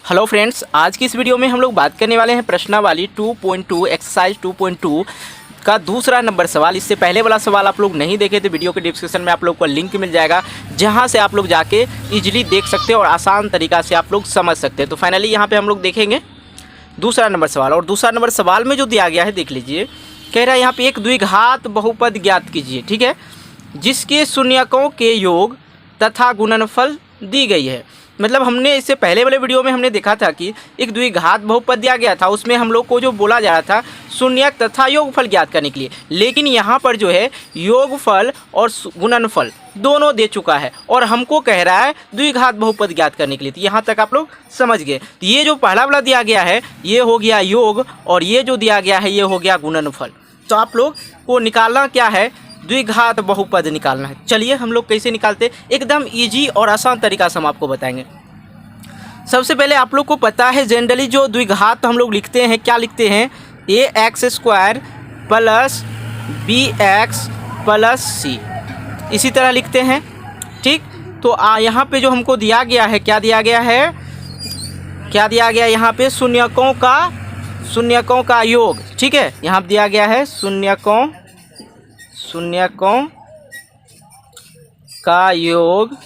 Hello friends, आज की इस वीडियो में हम लोग बात करने वाले हैं प्रश्नावली 2.2 एक्सरसाइज 2.2 का दूसरा नंबर सवाल। इससे पहले वाला सवाल आप लोग नहीं देखे तो वीडियो के डिस्क्रिप्शन में आप लोग को लिंक मिल जाएगा, जहां से आप लोग जाके इजीली देख सकते हैं और आसान तरीक़ा से आप लोग समझ सकते हैं। तो फाइनली यहाँ पे हम लोग देखेंगे दूसरा नंबर सवाल। और दूसरा नंबर सवाल में जो दिया गया है देख लीजिए, कह रहा है यहाँ पे एक द्विघात बहुपद ज्ञात कीजिए, ठीक है, जिसके शून्यकों के योग तथा गुणनफल दी गई है। मतलब हमने इससे पहले वाले वीडियो में हमने देखा था कि एक द्विघात बहुपद दिया गया था, उसमें हम लोग को जो बोला जा रहा था शून्यक तथा योगफल ज्ञात करने के लिए, लेकिन यहाँ पर जो है योगफल और गुणनफल दोनों दे चुका है और हमको कह रहा है द्विघात बहुपद ज्ञात करने के लिए। तो यहाँ तक आप लोग समझ गए। तो ये जो पहला वाला दिया गया है ये हो गया योग और ये जो दिया गया है ये हो गया गुणनफल। तो आप लोग को निकालना क्या है, द्विघात बहुपद निकालना है। चलिए हम लोग कैसे निकालते, एकदम इजी और आसान तरीका से हम आपको बताएंगे। सबसे पहले आप लोग को पता है जनरली जो द्विघात हम लोग लिखते हैं, क्या लिखते हैं, ax² plus bx plus c, इसी तरह लिखते हैं, ठीक। तो यहाँ पे जो हमको दिया गया है, क्या दिया गया है, क्या दिया गया यहाँ पे, शून्यकों का योग, ठीक है। यहाँ पे दिया गया है शून्यकों का योग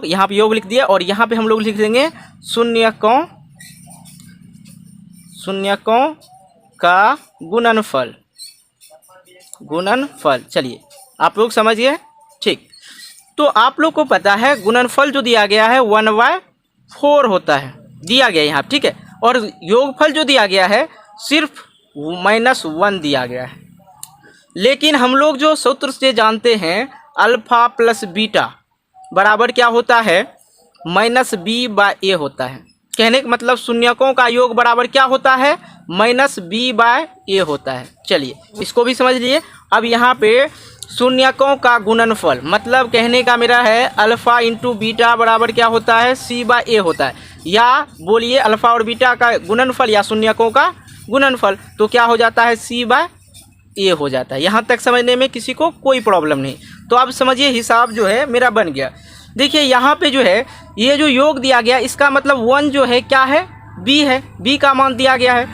यहाँ पे योग लिख दिया और यहाँ पे हम लोग लिख देंगे शून्यकों का गुणनफल। चलिए आप लोग समझ गए, ठीक। तो आप लोग को पता है गुणनफल जो दिया गया है 1/4 होता है, दिया गया यहाँ, ठीक है। और योगफल जो दिया गया है सिर्फ -1 दिया गया है। लेकिन हम लोग जो सूत्र से जानते हैं अल्फा प्लस बीटा बराबर क्या होता है, -b/a होता है। कहने का मतलब शून्यकों का योग बराबर क्या होता है, -b/a होता है। चलिए इसको भी समझ लिए। अब यहाँ पे शून्यकों का गुणनफल मतलब कहने का मेरा है अल्फ़ा इंटू बीटा बराबर क्या होता है, c/a होता है। या बोलिए अल्फ़ा और बीटा का गुणनफल या शून्यकों का गुणनफल, तो क्या हो जाता है, c/a हो जाता है। यहाँ तक समझने में किसी को कोई प्रॉब्लम नहीं। तो अब समझिए हिसाब जो है मेरा बन गया। देखिए यहाँ पे जो है ये जो योग दिया गया इसका मतलब 1 जो है क्या है, b है, b का मान दिया गया है,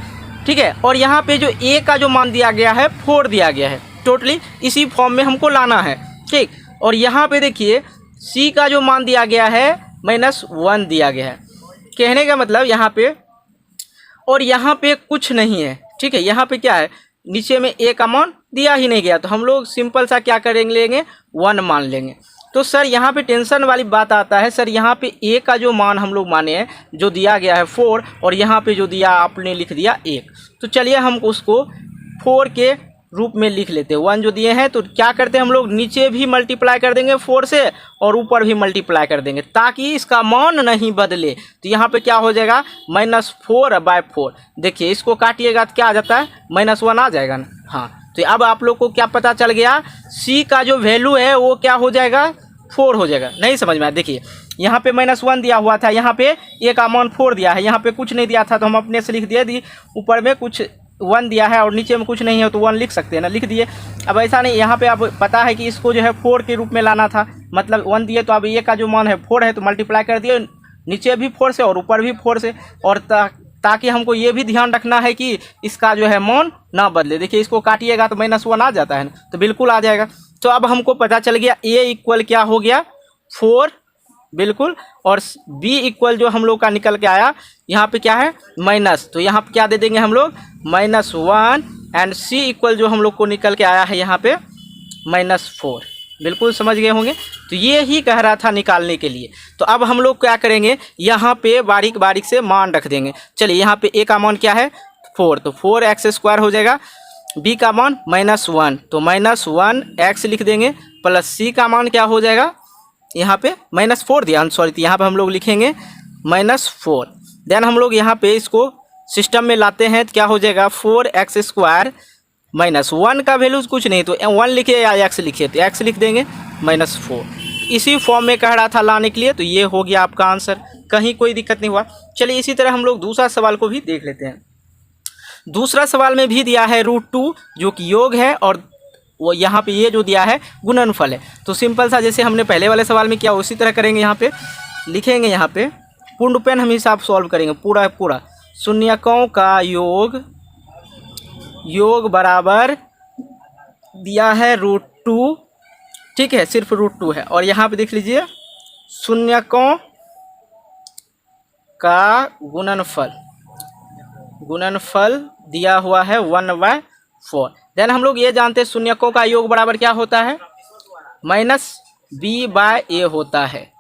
ठीक है। और यहाँ पे जो a का जो मान दिया गया है 4 दिया गया है। टोटली इसी फॉर्म में हमको लाना है, ठीक। और यहाँ पे देखिए c का जो मान दिया गया है -1 दिया गया है। कहने का मतलब यहाँ पे, और यहाँ पे कुछ नहीं है, ठीक है। यहाँ पे क्या है, नीचे में a का मान दिया ही नहीं गया, तो हम लोग सिंपल सा क्या करेंगे, लेंगे 1 मान लेंगे। तो सर यहाँ पे टेंशन वाली बात आता है, सर यहाँ पे a का जो मान हम लोग माने हैं जो दिया गया है 4 और यहाँ पे जो दिया आपने लिख दिया 1। तो चलिए हम उसको 4 के रूप में लिख लेते हैं। 1 जो दिए हैं तो क्या करते हैं हम लोग, नीचे भी मल्टीप्लाई कर देंगे 4 से और ऊपर भी मल्टीप्लाई कर देंगे ताकि इसका मान नहीं बदले। तो यहाँ पे क्या हो जाएगा, -4/4। देखिए इसको काटिएगा तो क्या आ जाता है, -1 आ जाएगा ना। हाँ, तो अब आप लोग को क्या पता चल गया, c का जो वैल्यू है वो क्या हो जाएगा, 4 हो जाएगा। नहीं समझ में आया, देखिए यहाँ पे -1 दिया हुआ था, यहाँ पे a का मान 4 दिया है, यहाँ पे कुछ नहीं दिया था तो हम अपने से लिख दिए, ऊपर में कुछ 1 दिया है और नीचे में कुछ नहीं है तो 1 लिख सकते हैं ना, लिख दिए। अब ऐसा नहीं, यहाँ पे आप पता है कि इसको जो है 4 के रूप में लाना था, मतलब 1 दिए तो अब a का जो मान है 4 है तो मल्टीप्लाई कर दिए, नीचे भी 4 से और ऊपर भी 4 से। और ताकि हमको ये भी ध्यान रखना है कि इसका जो है मान ना बदले। देखिए इसको काटिएगा तो -1 आ जाता है ना, तो बिल्कुल आ जाएगा। तो अब हमको पता चल गया a इक्वल क्या हो गया, 4 बिल्कुल, और b इक्वल जो हम लोग का निकल के आया यहाँ पे क्या है, माइनस, तो यहाँ पे क्या दे देंगे हम लोग, -1 एंड c इक्वल जो हम लोग को निकल के आया है यहाँ पे -4। बिल्कुल समझ गए होंगे। तो ये ही कह रहा था निकालने के लिए। तो अब हम लोग क्या करेंगे, यहाँ पे बारीक बारीक से मान रख देंगे। चलिए यहाँ पे a का मान क्या है, 4, तो 4x² हो जाएगा, b का मान -1 तो -1x लिख देंगे, प्लस c का मान क्या हो जाएगा, यहाँ पे -4 दिया, सॉरी, तो यहाँ पे हम लोग लिखेंगे -4। देन हम लोग यहाँ पे इसको सिस्टम में लाते हैं तो क्या हो जाएगा, 4x² -1 का वैल्यूज कुछ नहीं तो 1 लिखिए या x लिखिए, तो x लिख देंगे -4। इसी फॉर्म में कह रहा था लाने के लिए, तो ये हो गया आपका आंसर, कहीं कोई दिक्कत नहीं हुआ। चलिए इसी तरह हम लोग दूसरा सवाल को भी देख लेते हैं। दूसरा सवाल में भी दिया है √2 जो कि योग है और वो यहाँ पे ये जो दिया है गुणनफल है। तो सिंपल सा जैसे हमने पहले वाले सवाल में किया उसी तरह करेंगे। यहाँ पे लिखेंगे यहाँ पे पूर्ण पेन हम हिसाब सॉल्व करेंगे पूरा पूरा। शून्यकों का योग बराबर दिया है √2, ठीक है, सिर्फ √2 है। और यहाँ पे देख लीजिए शून्यकों का गुणनफल दिया हुआ है 1/4। देन हम लोग ये जानते हैं शून्यकों का योग बराबर क्या होता है, -b/a होता है,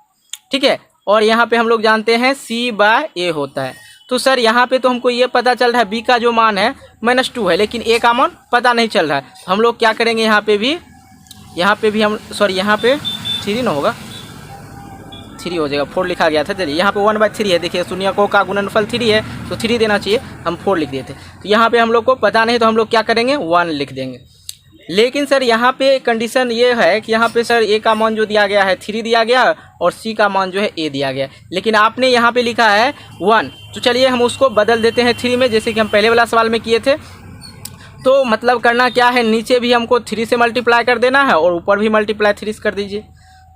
ठीक है। और यहाँ पे हम लोग जानते हैं c/a होता है। तो सर यहाँ पे तो हमको ये पता चल रहा है b का जो मान है -2 है, लेकिन a का मान पता नहीं चल रहा है। तो हम लोग क्या करेंगे, यहाँ पे भी हम सॉरी यहाँ पे 3 ना होगा, 3 हो जाएगा, 4 लिखा गया था। चलिए यहाँ पे 1/3 है, देखिए शून्यकों का गुणनफल 3 है तो 3 देना चाहिए, हम 4 लिख दिए थे। तो यहाँ पे हम लोग को पता नहीं तो हम लोग क्या करेंगे 1 लिख देंगे। लेकिन सर यहाँ पे कंडीशन ये है कि यहाँ पे सर a का मान जो दिया गया है 3 दिया गया और c का मान जो है a दिया गया, लेकिन आपने यहाँ पे लिखा है 1। तो चलिए हम उसको बदल देते हैं 3 में, जैसे कि हम पहले वाला सवाल में किए थे। तो मतलब करना क्या है, नीचे भी हमको 3 से मल्टीप्लाई कर देना है और ऊपर भी मल्टीप्लाई 3 से कर दीजिए।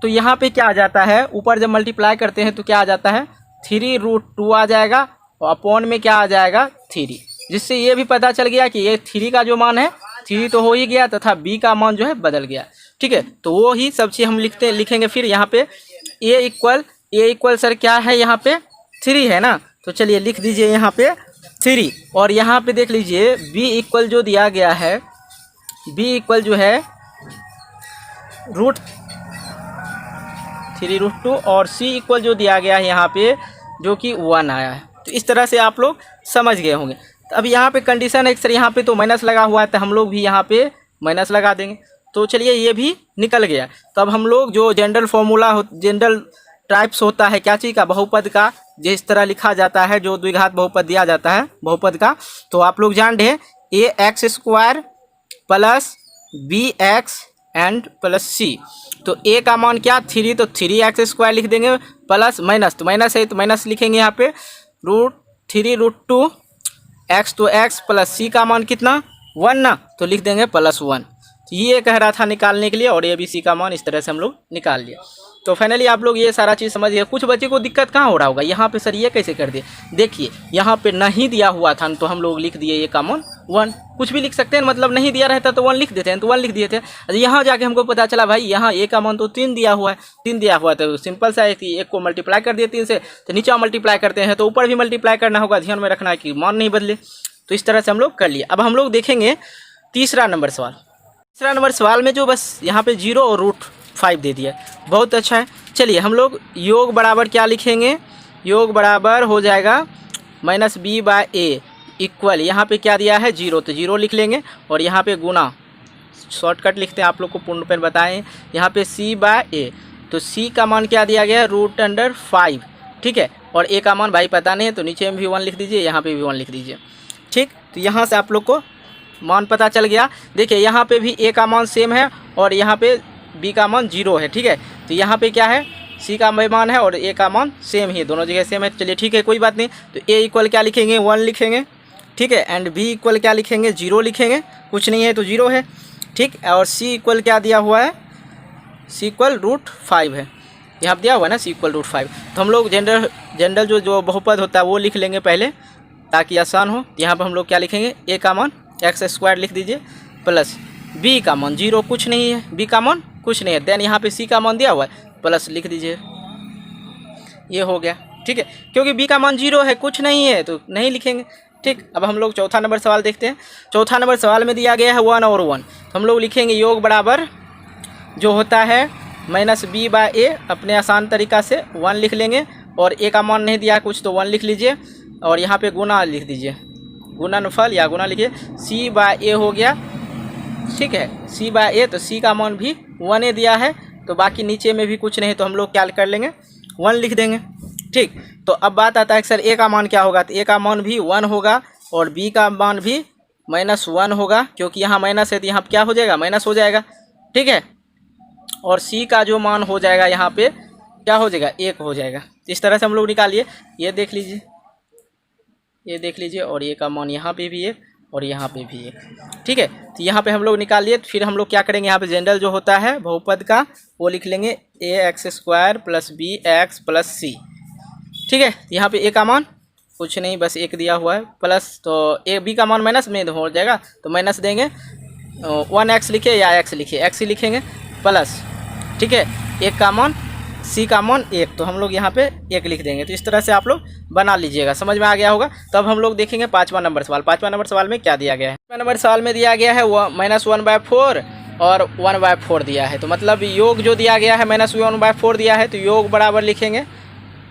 तो यहाँ पे क्या आ जाता है, ऊपर जब मल्टीप्लाई करते हैं तो क्या आ जाता है 3√2 आ जाएगा और अपॉन में क्या आ जाएगा 3, जिससे ये भी पता चल गया कि ये 3 का जो मान है 3 तो हो ही गया तथा b का मान जो है बदल गया, ठीक है। तो वो ही सब चीज़ हम लिखेंगे। फिर यहाँ पे a इक्वल सर क्या है, यहाँ पे 3 है ना, तो चलिए लिख दीजिए यहाँ पे 3। और यहाँ पे देख लीजिए b इक्वल जो दिया गया है, b इक्वल जो है √3√2 और c इक्वल जो दिया गया है यहाँ पे जो कि 1 आया है। तो इस तरह से आप लोग समझ गए होंगे। तो अब यहाँ पे कंडीशन है सर यहाँ पे तो माइनस लगा हुआ है, तो हम लोग भी यहाँ पे माइनस लगा देंगे। तो चलिए ये भी निकल गया। तो अब हम लोग जो जनरल टाइप्स होता है क्या चीज़ का, बहुपद का, जिस तरह लिखा जाता है जो द्विघात बहुपद दिया जाता है बहुपद का, तो आप लोग जान रहे ax² plus bx and plus c। तो a का मान क्या 3, तो 3x² लिख देंगे प्लस माइनस, तो माइनस है तो माइनस लिखेंगे यहाँ पे √3√2 x, तो x प्लस c का मान कितना 1 ना, तो लिख देंगे +1। तो ये कह रहा था निकालने के लिए और a b c का मान इस तरह से हम लोग निकाल लिया। तो फाइनली आप लोग ये सारा चीज़ समझ गए। कुछ बच्चे को दिक्कत कहाँ हो रहा होगा, यहाँ पे सर ये कैसे कर दिए, देखिए यहाँ पे नहीं दिया हुआ था तो हम लोग लिख दिए a का मान 1। कुछ भी लिख सकते हैं, मतलब नहीं दिया रहता तो 1 लिख देते हैं, तो 1 लिख दिए थे। यहाँ जाके हमको पता चला भाई यहाँ a का मान तो 3 दिया हुआ है, 3 दिया हुआ तो सिंपल सा है कि 1 को मल्टीप्लाई कर दिए 3 से, तो नीचे मल्टीप्लाई करते हैं तो ऊपर भी मल्टीप्लाई करना होगा, ध्यान में रखना है कि मान नहीं बदले। तो इस तरह से हम लोग कर लिए। अब हम लोग देखेंगे तीसरा नंबर सवाल। तीसरा नंबर सवाल में जो बस यहाँ पे 0 और √5 दे दिया, बहुत अच्छा है। चलिए हम लोग योग बराबर क्या लिखेंगे, योग बराबर हो जाएगा -b/a इक्वल, यहाँ पे क्या दिया है 0, तो 0 लिख लेंगे और यहाँ पे गुना, शॉर्टकट लिखते हैं, आप लोग को पूर्ण पेन बताएं, यहाँ पे c/a, तो c का मान क्या दिया गया है √5, ठीक है। और a का मान भाई पता नहीं है तो नीचे में भी 1 लिख दीजिए, यहाँ पे भी 1 लिख दीजिए, ठीक। तो यहाँ से आप लोग को मान पता चल गया। देखिए यहाँ पे भी a का मान सेम है और यहाँ पे b का मान 0 है, ठीक है। तो यहाँ पे क्या है c का मान है और a का मान सेम ही है, दोनों जगह सेम है। चलिए ठीक है, कोई बात नहीं। तो a इक्वल क्या लिखेंगे 1 लिखेंगे, ठीक है। एंड b इक्वल क्या लिखेंगे 0 लिखेंगे, कुछ नहीं है तो 0 है, ठीक। और c इक्वल क्या दिया हुआ है, c इक्वल √5 है, यहाँ दिया हुआ है ना c इक्वल √5। तो हम लोग जनरल जो बहुपद होता है वो लिख लेंगे पहले ताकि आसान हो। यहाँ पर हम लोग क्या लिखेंगे a का मान x² लिख दीजिए प्लस b का मान 0, कुछ नहीं है, b का मान कुछ नहीं है। देन यहाँ पे c का मान दिया हुआ है प्लस लिख दीजिए, ये हो गया, ठीक है। क्योंकि b का मान 0 है, कुछ नहीं है तो नहीं लिखेंगे, ठीक। अब हम लोग चौथा नंबर सवाल देखते हैं। चौथा नंबर सवाल में दिया गया है 1 और 1, तो हम लोग लिखेंगे योग बराबर जो होता है -b/a, अपने आसान तरीक़ा से 1 लिख लेंगे और a का मान नहीं दिया कुछ तो 1 लिख लीजिए और यहाँ पे गुना लिख दीजिए, गुणनफल या गुना लिखिए, c/a हो गया, ठीक है। c/a, तो c का मान भी 1 दिया है, तो बाकी नीचे में भी कुछ नहीं तो हम लोग क्या कर लेंगे 1 लिख देंगे, ठीक। तो अब बात आता है कि सर a का मान क्या होगा, तो a का मान भी 1 होगा और b का मान भी -1 होगा, क्योंकि यहाँ माइनस है तो यहाँ क्या हो जाएगा माइनस हो जाएगा, ठीक है। और c का जो मान हो जाएगा यहाँ पे क्या हो जाएगा 1 हो जाएगा। इस तरह से हम लोग निकालिए, ये देख लीजिए, ये देख लीजिए, और ये का मान यहाँ पे भी 1 और यहाँ पे भी 1, ठीक है। तो यहाँ पे हम लोग निकाल लिए। तो फिर हम लोग क्या करेंगे, यहाँ पे जनरल जो होता है बहुपद का वो लिख लेंगे ax² plus bx plus c, ठीक है। यहाँ पे ए का मान कुछ नहीं, बस एक दिया हुआ है, प्लस तो ए बी का मान माइनस में हो जाएगा, तो माइनस देंगे, 1x लिखे या x लिखे, x ही लिखेंगे, प्लस, ठीक है, एक का मान सी का मान 1, तो हम लोग यहाँ पे 1 लिख देंगे। तो इस तरह से आप लोग बना लीजिएगा, समझ में आ गया होगा। तब हम लोग देखेंगे 5वां नंबर सवाल। 5वां नंबर सवाल में क्या दिया गया है? 5वां नंबर सवाल में दिया गया है वो -1/4 और 1/4 दिया है। तो मतलब योग जो दिया गया है -1/4 दिया है, तो योग बराबर लिखेंगे।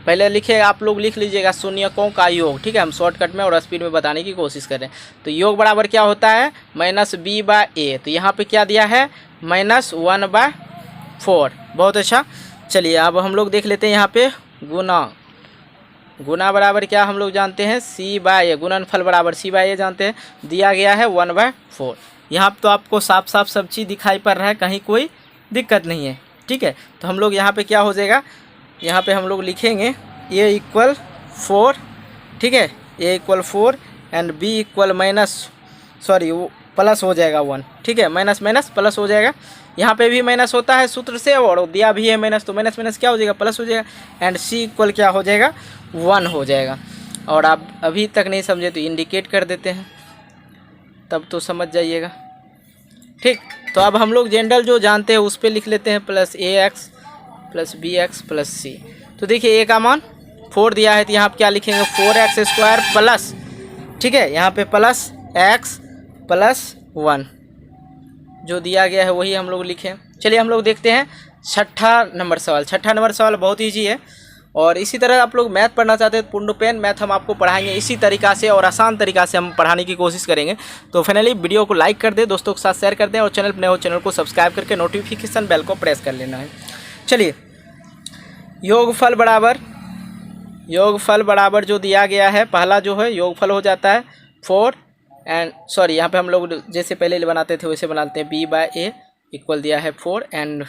पहले लिखे आप लोग लिख लीजिएगा शून्यकों का योग, ठीक है। हम शॉर्टकट में और स्पीड में बताने की कोशिश कर रहे हैं। तो योग बराबर क्या होता है? -b/a। तो यहाँ पे क्या दिया है? -1/4। बहुत अच्छा। चलिए अब हम लोग देख लेते हैं यहाँ पे गुना। गुना बराबर क्या हम लोग जानते हैं? c/a। गुणनफल बराबर c/a जानते हैं। दिया गया है 1/4। यहाँ तो आपको साफ साफ सब चीज़ दिखाई पड़ रहा है, कहीं कोई दिक्कत नहीं है, ठीक है। तो हम लोग यहाँ पे क्या हो जाएगा, यहाँ पे हम लोग लिखेंगे a = 4, ठीक है, a = 4 एंड b = वो प्लस हो जाएगा 1, ठीक है, माइनस माइनस प्लस हो जाएगा। यहाँ पे भी माइनस होता है सूत्र से, और दिया भी है माइनस, तो माइनस माइनस क्या हो जाएगा? प्लस हो जाएगा। एंड c = क्या हो जाएगा? 1 हो जाएगा। और आप अभी तक नहीं समझे तो इंडिकेट कर देते हैं, तब तो समझ जाइएगा, ठीक। तो अब हम लोग जनरल जो जानते हैं उस पर लिख लेते हैं, +ax + bx + c। तो देखिए a का मान 4 दिया है, तो यहाँ पर क्या लिखेंगे? 4x² प्लस, ठीक है, यहाँ पे प्लस x + 1 जो दिया गया है वही हम लोग लिखें। चलिए हम लोग देखते हैं 6ठा नंबर सवाल। 6ठा नंबर सवाल बहुत ईजी है, और इसी तरह आप लोग मैथ पढ़ना चाहते हैं, पूर्ण पेन मैथ हम आपको पढ़ाएंगे इसी तरीक़ा से, और आसान तरीक़ा से हम पढ़ाने की कोशिश करेंगे। तो फाइनली वीडियो को लाइक कर दें, दोस्तों के साथ शेयर कर दें, और चैनल पर नए हो चैनल को सब्सक्राइब करके नोटिफिकेशन बेल को प्रेस कर लेना है। चलिए योगफल बराबर जो दिया गया है, पहला जो है योगफल हो जाता है 4 एंड यहाँ पे हम लोग जैसे पहले बनाते थे वैसे बनाते हैं, b/a इक्वल दिया है 4 एंड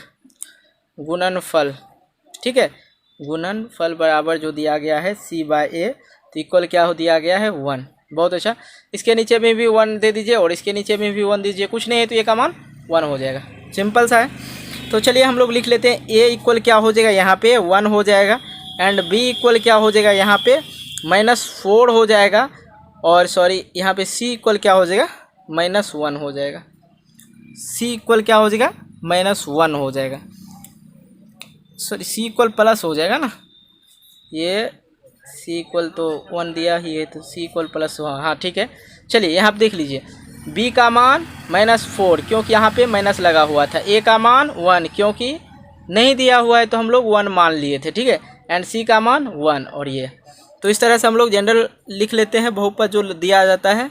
गुणनफल, ठीक है, गुणनफल बराबर जो दिया गया है c/a, तो इक्वल क्या हो दिया गया है? 1। बहुत अच्छा। इसके नीचे में भी 1 दे दीजिए, और इसके नीचे में भी 1 दीजिए, कुछ नहीं है तो a का मान 1 हो जाएगा, सिंपल सा है। तो चलिए हम लोग लिख लेते हैं a = क्या हो जाएगा? यहाँ पे 1 हो जाएगा, एंड b = क्या हो जाएगा? यहाँ पे -4 हो जाएगा, और यहाँ पे c = क्या हो जाएगा? -1 हो जाएगा। c = क्या हो जाएगा? -1 हो जाएगा, c = प्लस हो जाएगा ना, ये c = तो 1 दिया ही है, तो c = प्लस, हाँ ठीक है। चलिए यहाँ पे देख लीजिए, b का मान -4 क्योंकि यहाँ पे माइनस लगा हुआ था, a का मान 1 क्योंकि नहीं दिया हुआ है तो हम लोग 1 मान लिए थे, ठीक है, एंड c का मान 1, और ये तो इस तरह से हम लोग जनरल लिख लेते हैं। बहुपद जो दिया जाता है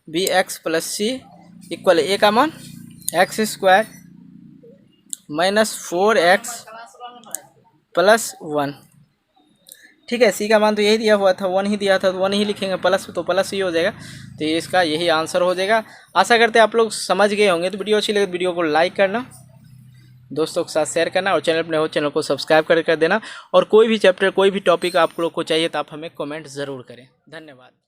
bx + c = a का मान x² - 4x + 1, ठीक है। c का मान तो यही दिया हुआ था, 1 ही दिया था, तो 1 ही लिखेंगे, प्लस तो प्लस ही हो जाएगा। तो ये इसका यही आंसर हो जाएगा। आशा करते हैं आप लोग समझ गए होंगे। तो वीडियो अच्छी लगे तो वीडियो को लाइक करना, दोस्तों के साथ शेयर करना, और चैनल पर नए हो चैनल को सब्सक्राइब कर देना। और कोई भी चैप्टर कोई भी टॉपिक आप लोग को चाहिए तो आप हमें कमेंट ज़रूर करें। धन्यवाद।